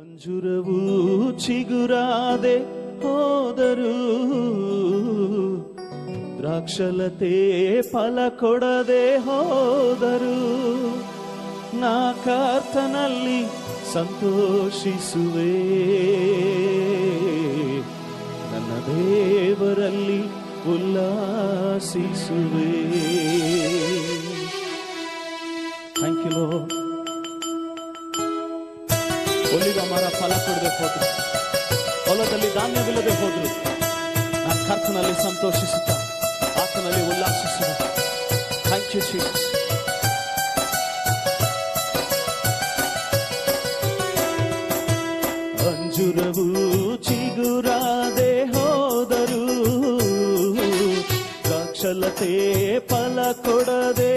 ಅಂಜುರವು ಚಿಗುರಾದೆ ಹೋದರು, ದ್ರಾಕ್ಷಲತೆ ಫಲ ಕೊಡದೆ ಹೋದರು, ನಾ ಕರ್ತನಲ್ಲಿ ಸಂತೋಷಿಸುವೆ, ನನ್ನ ದೇವರಲ್ಲಿ ಉಲ್ಲಾಸಿಸುವೆ. Thank you lord. ಒಲಿವ ಮರ ಫಲ ಕೊಡದೆ ಹೋದ್ರು, ಹೊಲದಲ್ಲಿ ಧಾನ್ಯವಿಲ್ಲದೆ ಹೋದ್ರು, ನಾನು ಕರ್ತನಲ್ಲಿ ಸಂತೋಷಿಸುತ್ತಾ ಆತನಲ್ಲಿ ಉಲ್ಲಾಸಿಸುವ. Thank you Jesus. ಅಂಜುರವು ಚಿಗುರಾದೆ ಹೋದರು, ದ್ರಾಕ್ಷಲತೆ ಫಲ ಕೊಡದೆ